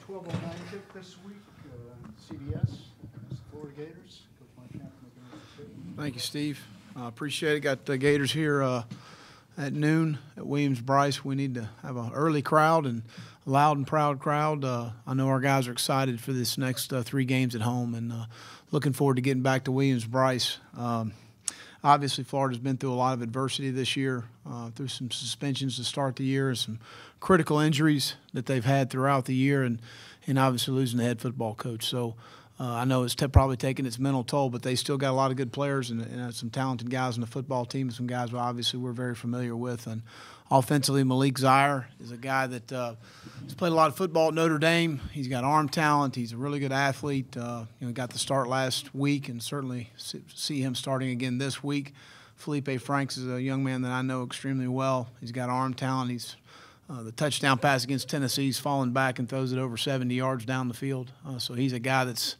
12:09 tip this week, CBS, against the Florida Gators. Coach Muschamp making a decision. Thank you, Steve. Appreciate it. Got the Gators here at noon at Williams-Brice. We need to have an early crowd and a loud and proud crowd. I know our guys are excited for this next 3 games at home and looking forward to getting back to Williams-Brice. Obviously, Florida's been through a lot of adversity this year, through some suspensions to start the year, some critical injuries that they've had throughout the year, and obviously losing the head football coach. So I know it's probably taken its mental toll, but they still got a lot of good players and some talented guys on the football team, and some guys obviously we're very familiar with. And offensively, Malik Zaire is a guy that has played a lot of football at Notre Dame. He's got arm talent. He's a really good athlete. Got the start last week, and certainly see him starting again this week. Felipe Franks is a young man that I know extremely well. He's got arm talent. He's the touchdown pass against Tennessee, he's fallen back and throws it over 70 yards down the field. So he's a guy that's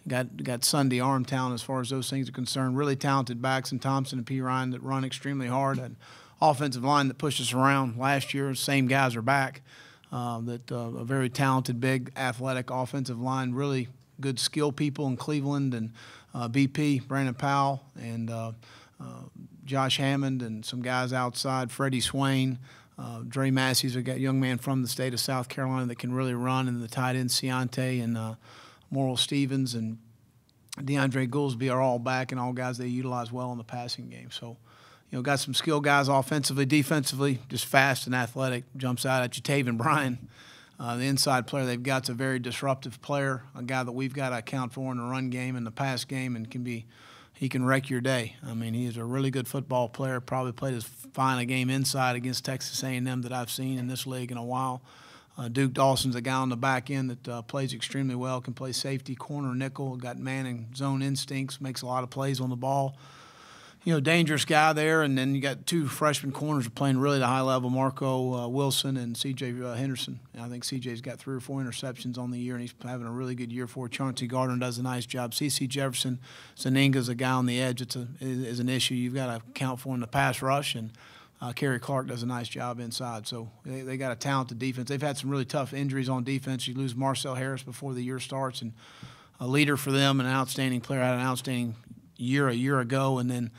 got Sunday arm talent as far as those things are concerned. Really talented backs in Thompson and P. Ryan that run extremely hard. And offensive line that pushed us around last year. Same guys are back. A very talented, big, athletic offensive line. Really good skill people in Cleveland, and BP, Brandon Powell, and Josh Hammond, and some guys outside, Freddie Swain. Dre Massey's a young man from the state of South Carolina that can really run, and the tight end Ciante and Morrill Stevens and DeAndre Goolsby are all back, and all guys they utilize well in the passing game. So, got some skilled guys offensively, defensively, just fast and athletic. Jumps out at you. Taven Bryan, the inside player they've got, is a very disruptive player, a guy that we've got to account for in the run game and the pass game, and he can wreck your day. I mean, he is a really good football player. Probably played as fine a game inside against Texas A&M that I've seen in this league in a while. Duke Dawson's a guy on the back end that plays extremely well, can play safety, corner, nickel, got man and zone instincts, makes a lot of plays on the ball. Dangerous guy there. And then you got 2 freshman corners playing really at a high level, Marco Wilson and C.J. Henderson. And I think C.J.'s got 3 or 4 interceptions on the year, and he's having a really good year for it. Chauncey Gardner does a nice job. C.C. Jefferson, Zaninga's a guy on the edge. Is an issue you've got to account for in the pass rush, and Kerry Clark does a nice job inside. So they got a talented defense. They've had some really tough injuries on defense. You lose Marcel Harris before the year starts, and a leader for them, an outstanding player, had an outstanding year a year ago, and then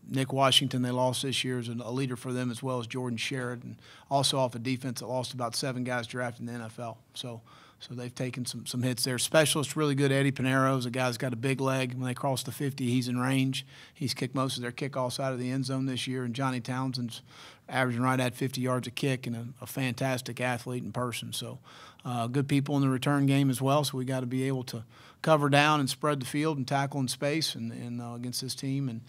Nick Washington they lost this year is a leader for them, as well as Jordan Sherrod, also off a defense that lost about 7 guys drafted in the NFL. So they've taken some hits there. Specialist, really good. Eddie Pinero's a guy that's got a big leg. When they cross the 50, he's in range. He's kicked most of their kickoffs out of the end zone this year. And Johnny Townsend's averaging right at 50 yards a kick, and a fantastic athlete in person. So good people in the return game as well. So we got to be able to cover down and spread the field and tackle in space and against this team. And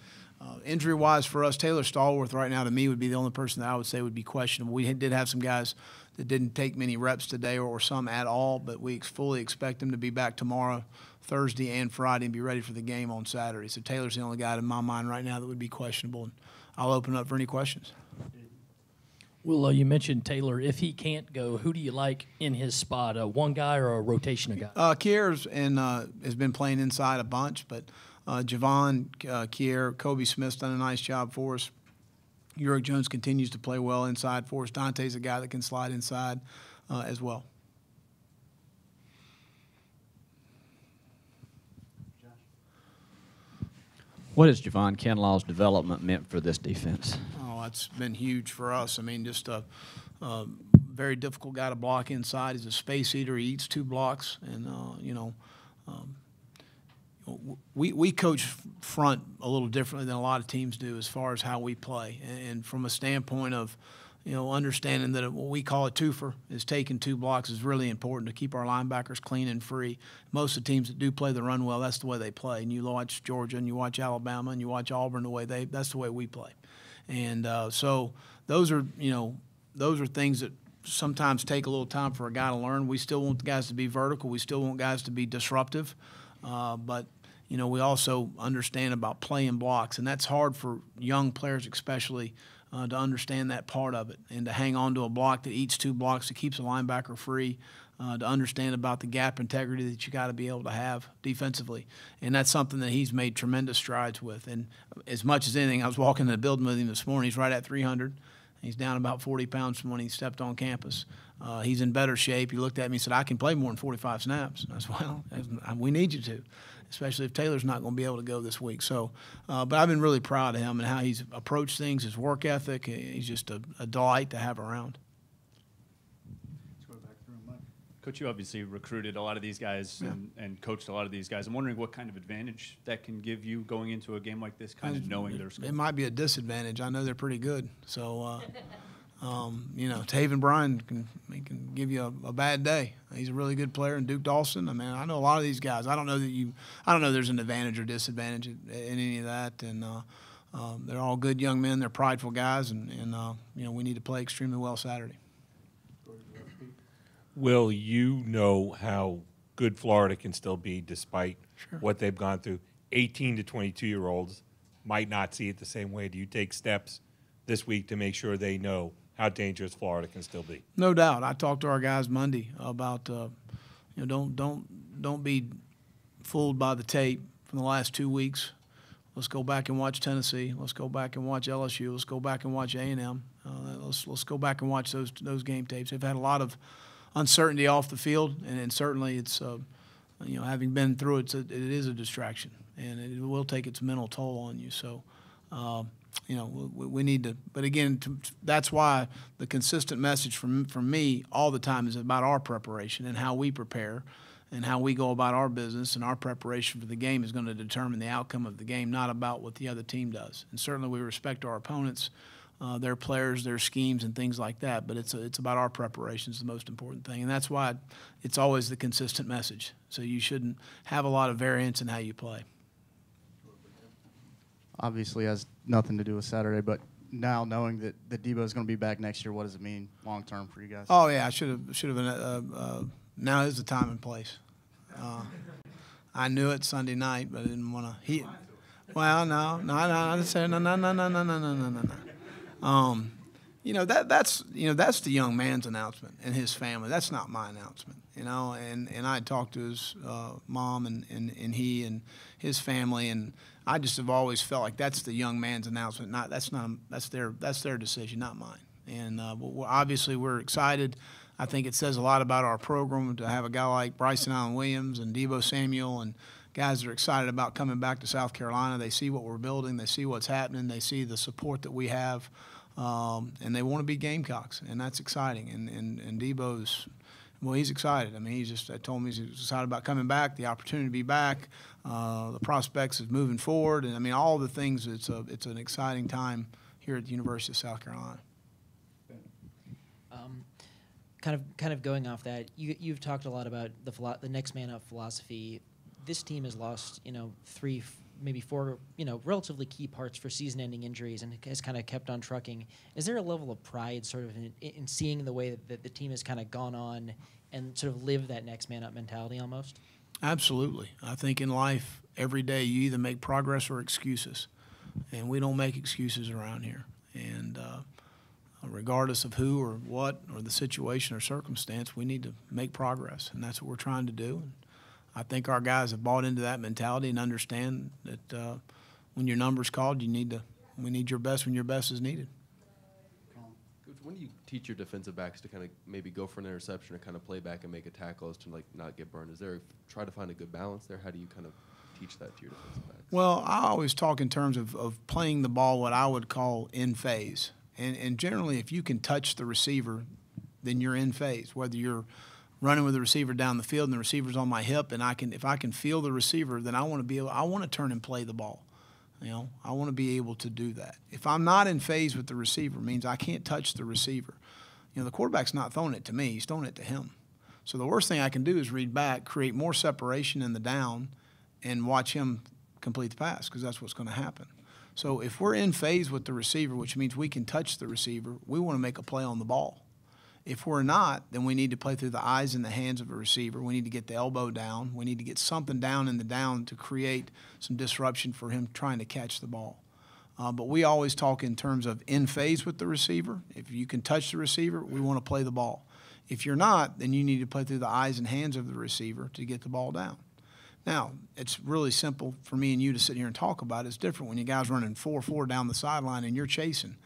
injury-wise for us, Taylor Stallworth right now to me would be the only person that I would say would be questionable. We did have some guys that didn't take many reps today or some at all, but we fully expect them to be back tomorrow, Thursday, and Friday, and be ready for the game on Saturday. So Taylor's the only guy in my mind right now that would be questionable. And I'll open up for any questions. Well, you mentioned Taylor. If he can't go, who do you like in his spot, one guy or a rotation of guys? Kier's has been playing inside a bunch, but Javon, Kier, Kobe Smith's done a nice job for us. Uric Jones continues to play well inside for us. Dante's a guy that can slide inside as well. What has Javon Kinlaw's development meant for this defense? Oh, it's been huge for us. I mean, just a very difficult guy to block inside. He's a space eater. He eats 2 blocks, and we coach front a little differently than a lot of teams do as far as how we play, and from a standpoint of understanding that what we call a twofer is taking 2 blocks is really important to keep our linebackers clean and free. Most of the teams that do play the run well, that's the way they play. And you watch Georgia, and you watch Alabama, and you watch Auburn, that's the way we play. And so those are things that sometimes take a little time for a guy to learn. We still want the guys to be vertical. We still want guys to be disruptive. But we also understand about playing blocks, and that's hard for young players especially to understand that part of it, and to hang on to a block that eats 2 blocks that keeps a linebacker free, to understand about the gap integrity that you got to be able to have defensively. And that's something that he's made tremendous strides with. And as much as anything, I was walking in the building with him this morning. He's right at 300. He's down about 40 pounds from when he stepped on campus. He's in better shape. He looked at me and said, I can play more than 45 snaps. And I said, well, we need you to, especially if Taylor's not going to be able to go this week. So, but I've been really proud of him and how he's approached things, his work ethic. He's just a delight to have around. Let's go back through Mike. Coach, you obviously recruited a lot of these guys and coached a lot of these guys. I'm wondering what kind of advantage that can give you going into a game like this, kind of knowing their skills. It might be a disadvantage. I know they're pretty good. So, Taven Bryan can give you a bad day. He's a really good player, and Duke Dawson. I mean, I know a lot of these guys. I don't know there's an advantage or disadvantage in any of that. And they're all good young men. They're prideful guys, and we need to play extremely well Saturday. Will, you know how good Florida can still be despite what they've gone through. 18 to 22-year-olds might not see it the same way. Do you take steps this week to make sure they know how dangerous Florida can still be? No doubt. I talked to our guys Monday about don't be fooled by the tape from the last 2 weeks. Let's go back and watch Tennessee. Let's go back and watch LSU. Let's go back and watch A&M. Let's go back and watch those game tapes. They've had a lot of uncertainty off the field, and certainly it's having been through it, it is a distraction, and it will take its mental toll on you. So. We need to, but again, that's why the consistent message from me all the time is about our preparation and how we prepare and how we go about our business, and our preparation for the game is going to determine the outcome of the game, not about what the other team does. And certainly we respect our opponents, their players, their schemes, and things like that, but it's about our preparation is the most important thing. And that's why it's always the consistent message. So you shouldn't have a lot of variance in how you play. Obviously has nothing to do with Saturday, but now knowing that Debo is going to be back next year, what does it mean long term for you guys? Oh yeah, I should have been. Now is the time and place. I knew it Sunday night, but I didn't want to. Well, no. I didn't say no. That's the young man's announcement and his family. That's not my announcement, And I talked to his mom and he and his family, and I just have always felt like that's the young man's announcement. That's their decision, not mine. And obviously we're excited. I think it says a lot about our program to have a guy like Bryson Allen Williams and Deebo Samuel and guys that are excited about coming back to South Carolina. They see what we're building. They see what's happening. They see the support that we have. And they want to be Gamecocks, and that's exciting. And Debo's, well, he's excited. I mean, I told him he's excited about coming back, the opportunity to be back, the prospects of moving forward, and I mean all the things. It's an exciting time here at the University of South Carolina. Kind of going off that, you've talked a lot about the next man up philosophy. This team has lost, 3, maybe 4, relatively key parts for season-ending injuries, and has kind of kept on trucking. Is there a level of pride, sort of, in seeing the way that the team has kind of gone on and sort of lived that next man up mentality almost? Absolutely. I think in life, every day you either make progress or excuses, and we don't make excuses around here. And regardless of who or what or the situation or circumstance, we need to make progress, and that's what we're trying to do. And I think our guys have bought into that mentality and understand that when your number's called, we need your best when your best is needed. Coach, when do you teach your defensive backs to kind of maybe go for an interception or kind of play back and make a tackle as to not get burned? Try to find a good balance there? How do you kind of teach that to your defensive backs? Well, I always talk in terms of playing the ball what I would call in phase. And generally, if you can touch the receiver, then you're in phase, whether you're running with the receiver down the field and the receiver's on my hip, and if I can feel the receiver, then I want to turn and play the ball. I want to be able to do that. If I'm not in phase with the receiver, it means I can't touch the receiver. The quarterback's not throwing it to me, he's throwing it to him. So the worst thing I can do is read back, create more separation in the down, and watch him complete the pass, because that's what's going to happen. So if we're in phase with the receiver, which means we can touch the receiver, we want to make a play on the ball. If we're not, then we need to play through the eyes and the hands of a receiver. We need to get the elbow down. We need to get something down in the down to create some disruption for him trying to catch the ball. But we always talk in terms of in phase with the receiver. If you can touch the receiver, we want to play the ball. If you're not, then you need to play through the eyes and hands of the receiver to get the ball down. Now, it's really simple for me and you to sit here and talk about it. It's different when you guys running 4-4 down the sideline and you're chasing.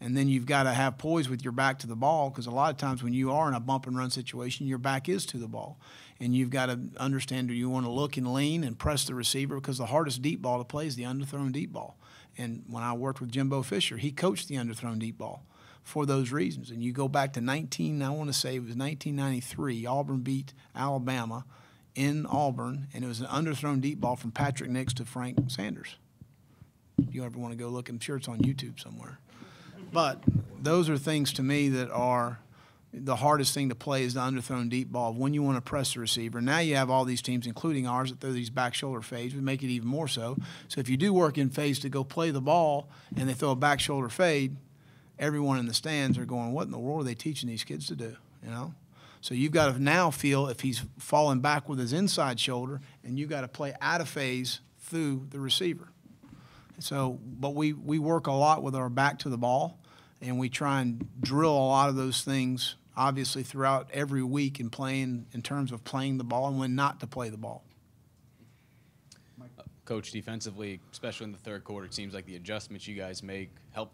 And then you've got to have poise with your back to the ball, because a lot of times when you are in a bump and run situation, your back is to the ball. And you've got to understand, do you want to look and lean and press the receiver, because the hardest deep ball to play is the underthrown deep ball. And when I worked with Jimbo Fisher, he coached the underthrown deep ball for those reasons. And you go back to I want to say it was 1993, Auburn beat Alabama in Auburn, and it was an underthrown deep ball from Patrick Nix to Frank Sanders. If you ever want to go look, I'm sure it's on YouTube somewhere. But those are things to me that are the hardest thing to play, is the underthrown deep ball when you want to press the receiver. Now you have all these teams, including ours, that throw these back shoulder fades. We make it even more so. So if you do work in phase to go play the ball and they throw a back shoulder fade, everyone in the stands are going, what in the world are they teaching these kids to do, you know? So you've got to now feel if he's falling back with his inside shoulder, and you've got to play out of phase through the receiver. So, but we work a lot with our back to the ball, and we try and drill a lot of those things, obviously, throughout every week in playing, in terms of playing the ball and when not to play the ball. Coach, defensively, especially in the third quarter, it seems like the adjustments you guys make have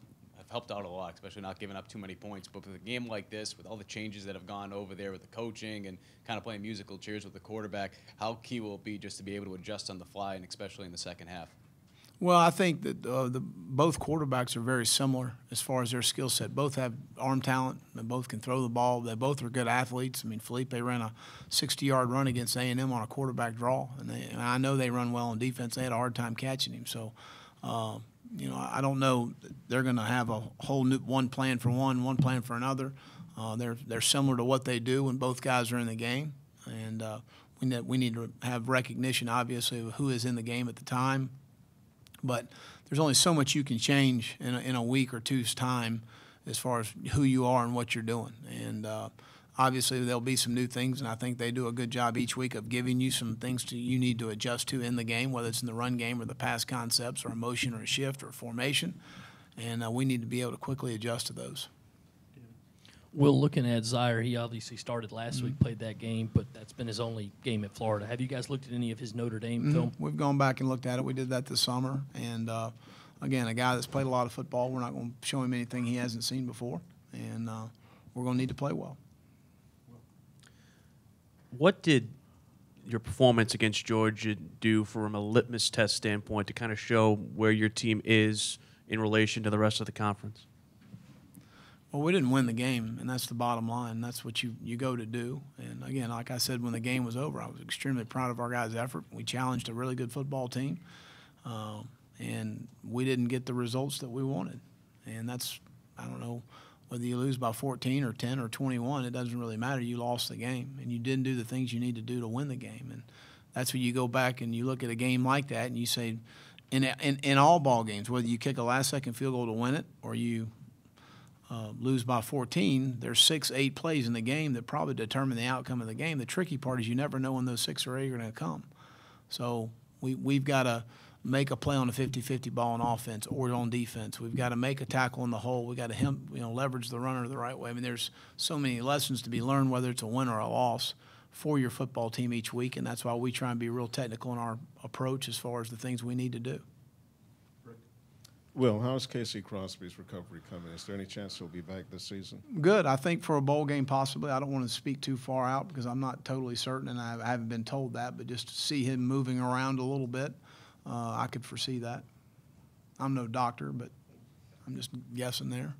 helped out a lot, especially not giving up too many points. But with a game like this, with all the changes that have gone over there with the coaching and kind of playing musical chairs with the quarterback, how key will it be just to be able to adjust on the fly, and especially in the second half? Well, I think that both quarterbacks are very similar as far as their skill set. Both have arm talent. They both can throw the ball. They both are good athletes. I mean, Felipe ran a 60-yard run against A&M on a quarterback draw, and I know they run well on defense. They had a hard time catching him. So, you know, I don't know they're going to have a whole new one plan for one plan for another. They're similar to what they do when both guys are in the game, and we need to have recognition, obviously, of who is in the game at the time. But there's only so much you can change in a week or two's time as far as who you are and what you're doing. And obviously there'll be some new things, and I think they do a good job each week of giving you some things you need to adjust to in the game, whether it's in the run game or the pass concepts or a motion or a shift or a formation. And we need to be able to quickly adjust to those. Will, looking at Zaire, he obviously started last week, played that game, but that's been his only game at Florida. Have you guys looked at any of his Notre Dame film? We've gone back and looked at it. We did that this summer. And, again, a guy that's played a lot of football, we're not going to show him anything he hasn't seen before. And we're going to need to play well. What did your performance against Georgia do from a litmus test standpoint to kind of show where your team is in relation to the rest of the conference? Well, we didn't win the game, and that's the bottom line. That's what you go to do. And, again, like I said, when the game was over, I was extremely proud of our guys' effort. We challenged a really good football team, and we didn't get the results that we wanted. And that's, I don't know, whether you lose by 14 or 10 or 21, it doesn't really matter. You lost the game, and you didn't do the things you need to do to win the game. And that's when you go back and you look at a game like that and you say, in all ball games, whether you kick a last-second field goal to win it or you lose by 14, there's 6, 8 plays in the game that probably determine the outcome of the game. The tricky part is you never know when those 6 or 8 are going to come. So we've got to make a play on a 50-50 ball on offense or on defense. We've got to make a tackle in the hole. We've got to leverage the runner the right way. I mean, there's so many lessons to be learned, whether it's a win or a loss, for your football team each week, and that's why we try and be real technical in our approach as far as the things we need to do. Will, how's Casey Crosby's recovery coming? Is there any chance he'll be back this season? Good. I think for a bowl game possibly. I don't want to speak too far out because I'm not totally certain, and I haven't been told that, but just to see him moving around a little bit, I could foresee that. I'm no doctor, but I'm just guessing there.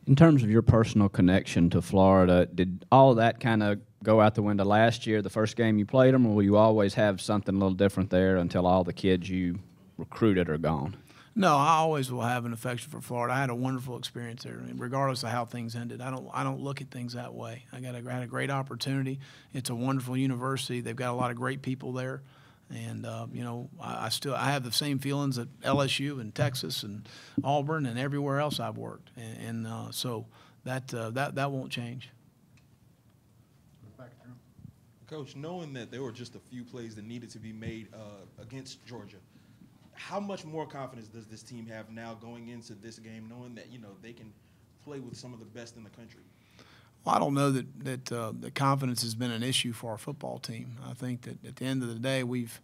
In terms of your personal connection to Florida, did all that kind of go out the window last year, the first game you played them, or will you always have something a little different there until all the kids you recruited are gone? No, I always will have an affection for Florida. I had a wonderful experience there, I mean, regardless of how things ended. I don't look at things that way. I had a great opportunity. It's a wonderful university. They've got a lot of great people there, and I have the same feelings at LSU and Texas and Auburn and everywhere else I've worked, and so that won't change. Coach, knowing that there were just a few plays that needed to be made against Georgia, how much more confidence does this team have now going into this game, knowing that they can play with some of the best in the country? Well, I don't know that confidence has been an issue for our football team. I think that at the end of the day, we've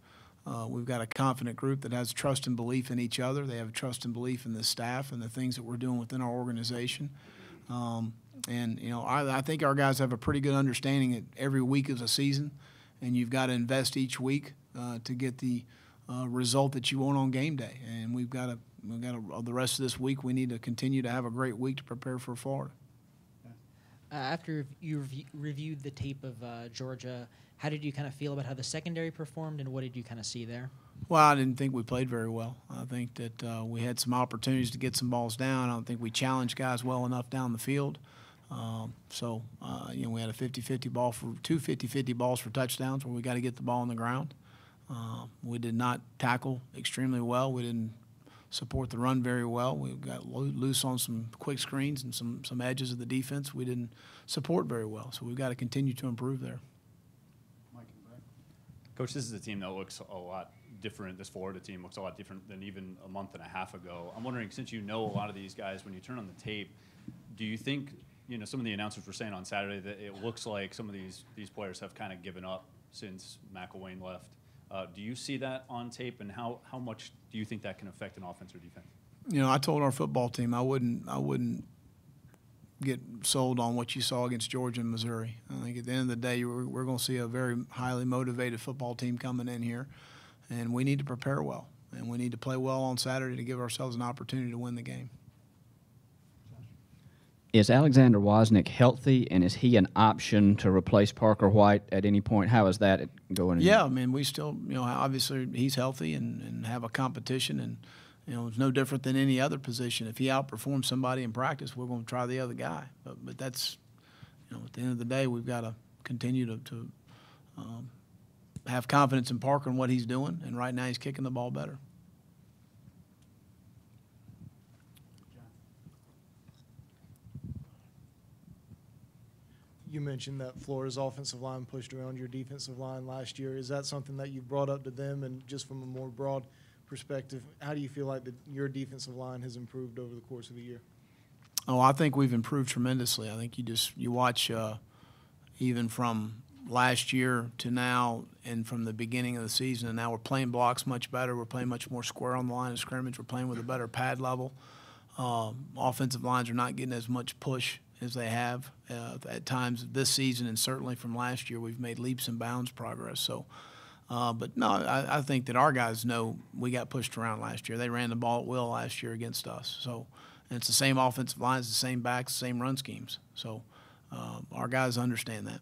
We've got a confident group that has trust and belief in each other. They have trust and belief in the staff and the things that we're doing within our organization. And, you know, I think our guys have a pretty good understanding that every week is a season, and you've got to invest each week to get the result that you want on game day. And we've got to the rest of this week, we need to continue to have a great week to prepare for Florida. After you reviewed the tape of Georgia, how did you kind of feel about how the secondary performed, and what did you kind of see there? Well, I didn't think we played very well. I think that we had some opportunities to get some balls down. I don't think we challenged guys well enough down the field. You know, we had a 50-50 ball for two 50-50 balls for touchdowns where we got to get the ball on the ground. We did not tackle extremely well. We didn't support the run very well. We got loose on some quick screens and some edges of the defense we didn't support very well. So we've got to continue to improve there. Coach, this is a team that looks a lot different. This Florida team looks a lot different than even a month and a half ago. I'm wondering, since you know a lot of these guys, when you turn on the tape, do you think, you know, some of the announcers were saying on Saturday that it looks like some of these players have kind of given up since McElwain left? Do you see that on tape, and how much do you think that can affect an offense or defense? You know, I told our football team I wouldn't get sold on what you saw against Georgia and Missouri. I think at the end of the day, we're going to see a very highly motivated football team coming in here, and we need to prepare well, and we need to play well on Saturday to give ourselves an opportunity to win the game. Is Alexander Wozmak healthy, and is he an option to replace Parker White at any point? How is that going? Yeah, I mean, we still, you know, obviously he's healthy and have a competition, and, you know, it's no different than any other position. If he outperforms somebody in practice, we're going to try the other guy. But that's, you know, at the end of the day, we've got to continue to have confidence in Parker and what he's doing, and right now he's kicking the ball better. You mentioned that Florida's offensive line pushed around your defensive line last year. Is that something that you've brought up to them? And just from a more broad perspective, how do you feel like your defensive line has improved over the course of the year? Oh, I think we've improved tremendously. I think you watch even from last year to now, and from the beginning of the season, and now we're playing blocks much better. We're playing much more square on the line of scrimmage. We're playing with a better pad level. Offensive lines are not getting as much push as they have at times this season, and certainly from last year. We've made leaps and bounds progress. So, but no, I think that our guys know we got pushed around last year. They ran the ball at will last year against us. So, and it's the same offensive lines, the same backs, the same run schemes. So our guys understand that.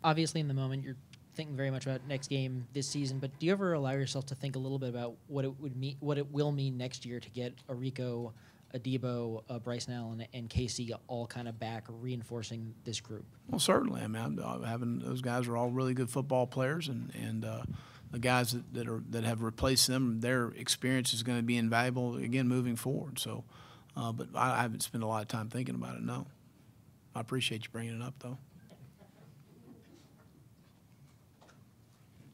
Obviously, in the moment, you're thinking very much about next game this season, but do you ever allow yourself to think a little bit about what it will mean next year to get Arico, Adebo, Bryce Allen, and Casey all kind of back, reinforcing this group? Well, certainly. I mean, having those guys are all really good football players, and the guys that have replaced them, their experience is going to be invaluable again moving forward. So, but I haven't spent a lot of time thinking about it. No, I appreciate you bringing it up, though.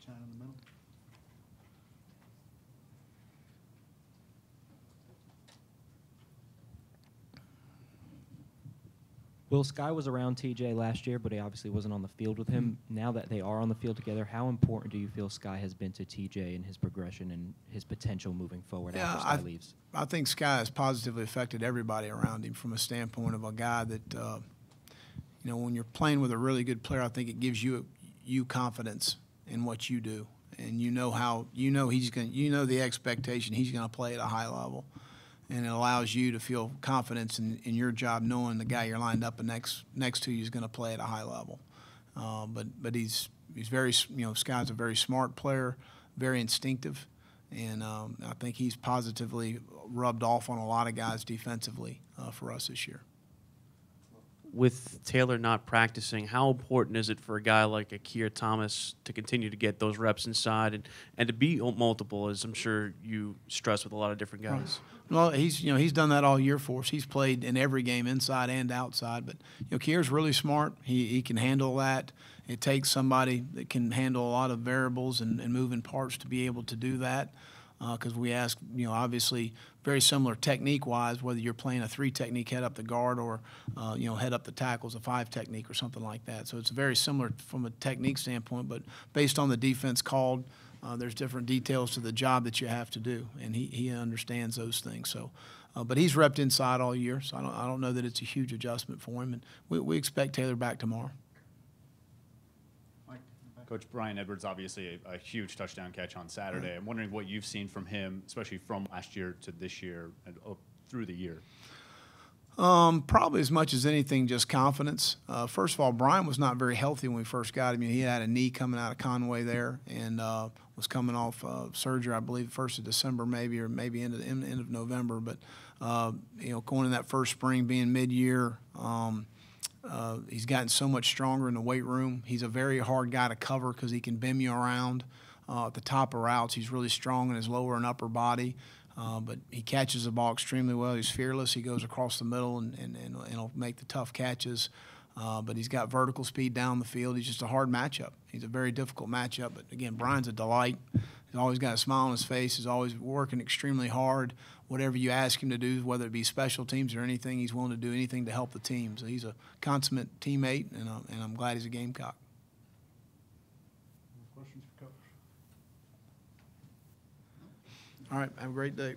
China in the middle. Will, Sky was around TJ last year, but he obviously wasn't on the field with him. Now that they are on the field together, how important do you feel Sky has been to TJ and his progression and his potential moving forward after Sky leaves? I think Sky has positively affected everybody around him from a standpoint of a guy that, you know, when you're playing with a really good player, I think it gives you confidence in what you do, and you know the expectation he's going to play at a high level. And it allows you to feel confidence in your job, knowing the guy you're lined up next to you is going to play at a high level. But he's very, you know, Sky's a very smart player, very instinctive, and I think he's positively rubbed off on a lot of guys defensively for us this year. With Taylor not practicing, how important is it for a guy like Akir Thomas to continue to get those reps inside and to be multiple, as I'm sure you stress with a lot of different guys? Well, he's done that all year for us. He's played in every game, inside and outside. But Akir's really smart. He can handle that. It takes somebody that can handle a lot of variables and moving parts to be able to do that. because we ask, obviously very similar technique-wise, whether you're playing a 3 technique head up the guard or, head up the tackles, a 5 technique or something like that. So it's very similar from a technique standpoint, but based on the defense called, there's different details to the job that you have to do, and he understands those things. So, but he's repped inside all year, so I don't know that it's a huge adjustment for him, and we expect Taylor back tomorrow. Coach Brian Edwards, obviously a huge touchdown catch on Saturday. I'm wondering what you've seen from him, especially from last year to this year and through the year. Probably as much as anything, just confidence. First of all, Brian was not very healthy when we first got him. He had a knee coming out of Conway there and was coming off surgery, I believe, 1st of December maybe, or maybe end of November. But, going in that first spring, being mid-year, he's gotten so much stronger in the weight room. He's a very hard guy to cover because he can bend you around. At the top of routes, he's really strong in his lower and upper body. But he catches the ball extremely well. He's fearless. He goes across the middle and he'll make the tough catches. But he's got vertical speed down the field. He's just a hard matchup. He's a very difficult matchup. But, again, Brian's a delight. He's always got a smile on his face. He's always working extremely hard. Whatever you ask him to do, whether it be special teams or anything, he's willing to do anything to help the team. So he's a consummate teammate, and I'm glad he's a Gamecock. Questions for Coach? All right, have a great day.